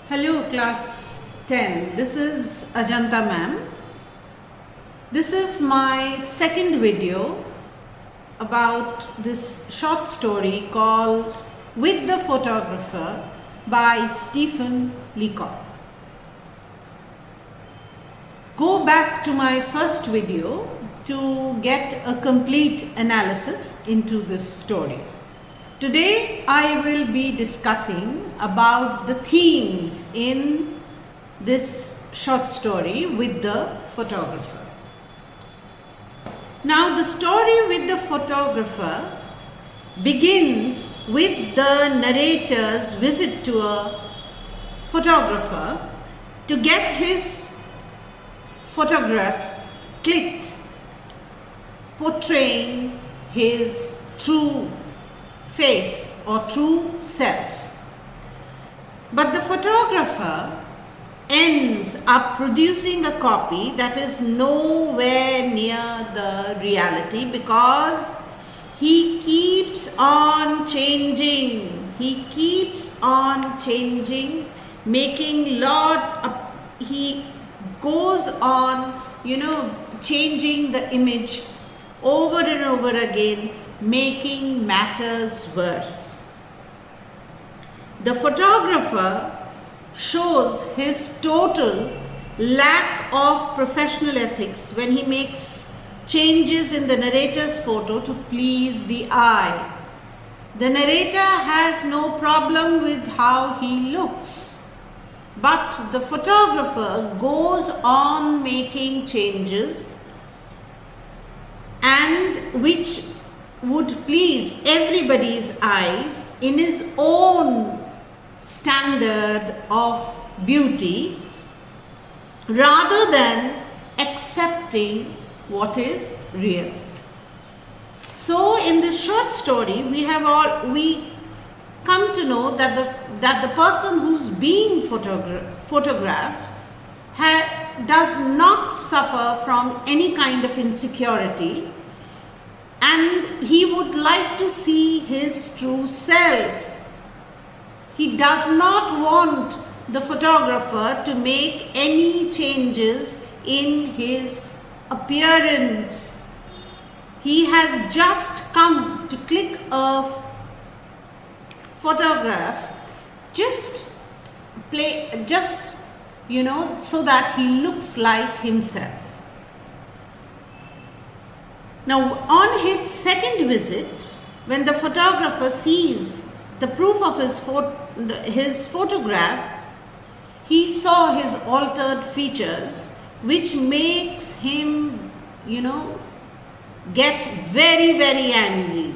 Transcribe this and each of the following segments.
Hello class 10, this is Ajanta ma'am. This is my second video about this short story called With the Photographer by Stephen Leacock. Go back to my first video to get a complete analysis into this story. Today I will be discussing about the themes in this short story with the photographer. Now the story with the photographer begins with the narrator's visit to a photographer to get his photograph clicked, portraying his true face or true self. But the photographer ends up producing a copy that is nowhere near the reality because he keeps on changing. He keeps on changing, making he goes on, changing the image over and over again, making matters worse. The photographer shows his total lack of professional ethics when he makes changes in the narrator's photo to please the eye. The narrator has no problem with how he looks, but the photographer goes on making changes and which would please everybody's eyes in his own standard of beauty rather than accepting what is real. So in this short story we come to know that the person who's being photographed does not suffer from any kind of insecurity, and he would like to see his true self. He does not want the photographer to make any changes in his appearance. He has just come to click a photograph so that he looks like himself. Now, on his second visit, when the photographer sees the proof of his photograph, he saw his altered features, which makes him, get very, very angry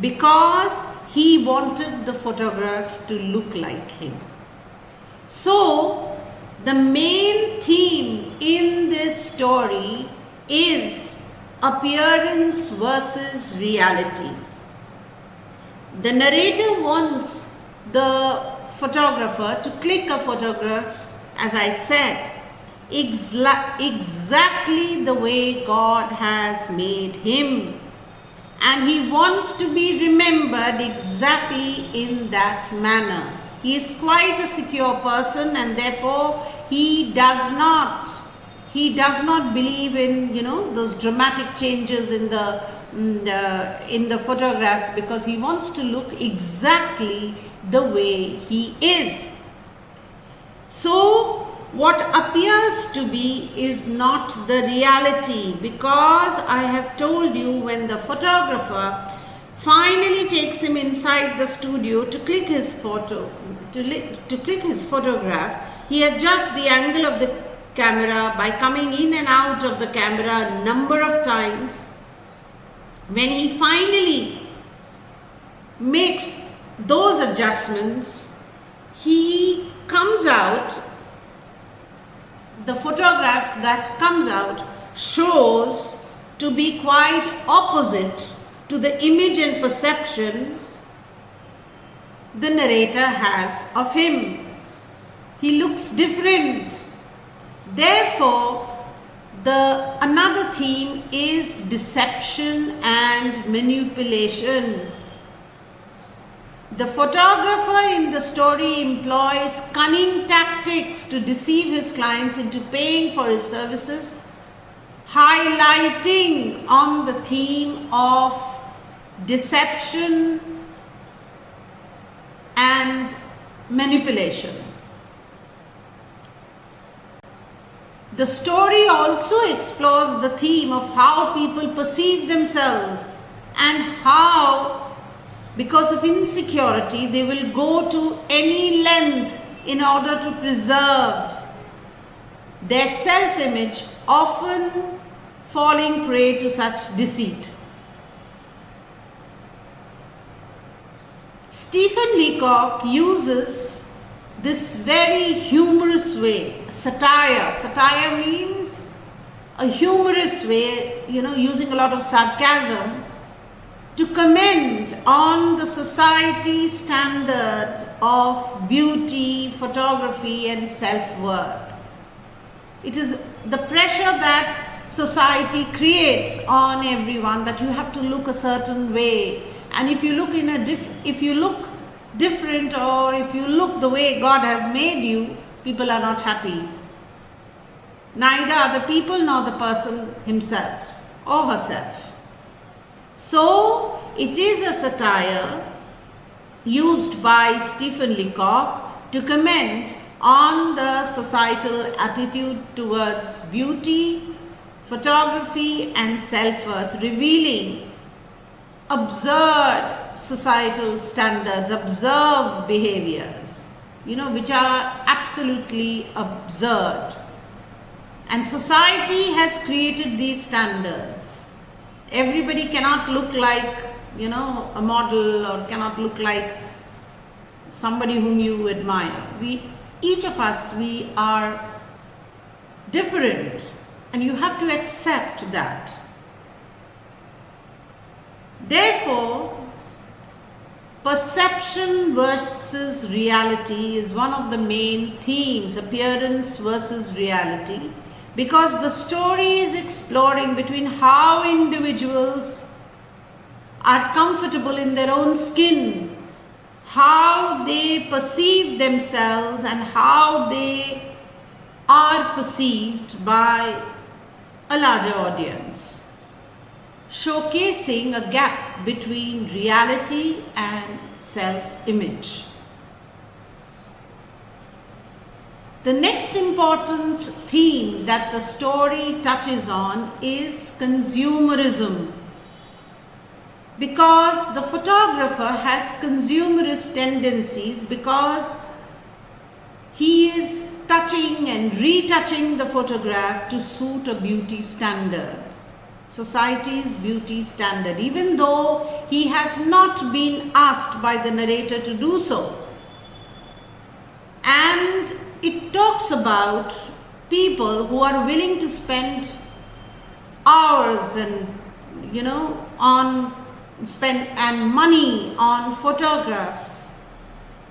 because he wanted the photograph to look like him. So, the main theme in this story is appearance versus reality. The narrator wants the photographer to click a photograph, as I said, exactly the way God has made him. And he wants to be remembered exactly in that manner. He is quite a secure person, and therefore he does not believe in those dramatic changes in the photograph, because he wants to look exactly the way he is. So what appears to be is not the reality, because I have told you, when the photographer finally takes him inside the studio to click his photograph, he adjusts the angle of the camera by coming in and out of the camera a number of times. When he finally makes those adjustments, the photograph that comes out shows to be quite opposite to the image and perception the narrator has of him. He looks different. Therefore, another theme is deception and manipulation. The photographer in the story employs cunning tactics to deceive his clients into paying for his services, highlighting on the theme of deception and manipulation. The story also explores the theme of how people perceive themselves and how, because of insecurity, they will go to any length in order to preserve their self-image, often falling prey to such deceit. Stephen Leacock uses this very humorous way, satire. Satire means a humorous way, using a lot of sarcasm, to comment on the society standard of beauty, photography and self-worth. It is the pressure that society creates on everyone, that you have to look a certain way, and if you look different, or if you look the way God has made you, people are not happy. Neither are the people nor the person himself or herself. So it is a satire used by Stephen Leacock to comment on the societal attitude towards beauty, photography and self-worth, revealing absurd societal standards, absurd behaviors, which are absolutely absurd. And society has created these standards. Everybody cannot look like, a model, or cannot look like somebody whom you admire. Each of us, we are different, and you have to accept that. Therefore, perception versus reality is one of the main themes, appearance versus reality, because the story is exploring between how individuals are comfortable in their own skin, how they perceive themselves and how they are perceived by a larger audience, showcasing a gap between reality and self-image. The next important theme that the story touches on is consumerism, because the photographer has consumerist tendencies, because he is touching and retouching the photograph to suit a beauty standard, society's beauty standard, even though he has not been asked by the narrator to do so. And it talks about people who are willing to spend hours and spend money on photographs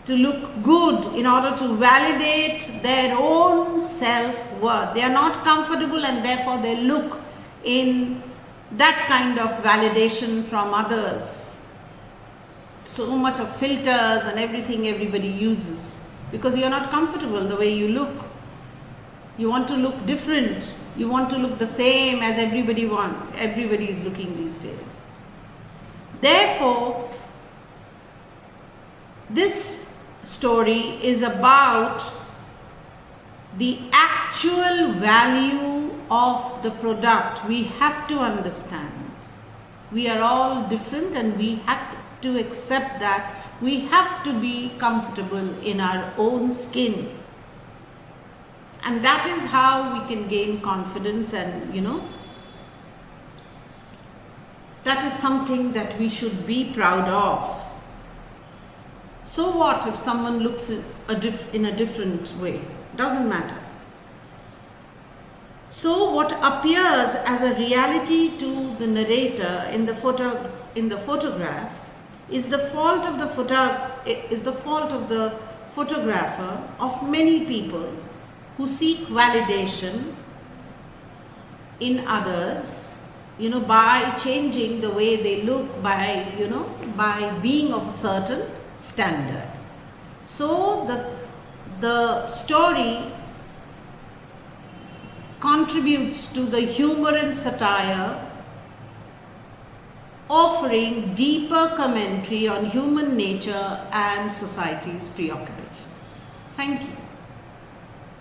to look good in order to validate their own self-worth. They are not comfortable, and therefore they look in that kind of validation from others. So much of filters and everything everybody uses, because you are not comfortable the way you look. You want to look different. You want to look the same as everybody is looking these days. Therefore, this story is about the actual value of the product. We have to understand. We are all different, and we have to accept that. We have to be comfortable in our own skin. And that is how we can gain confidence, and that is something that we should be proud of. So what if someone looks in a different way? Doesn't matter. So what appears as a reality to the narrator in the photograph is the fault of the photographer of many people who seek validation in others, by changing the way they look, by being of a certain standard. So the story contributes to the humor and satire, offering deeper commentary on human nature and society's preoccupations. Thank you.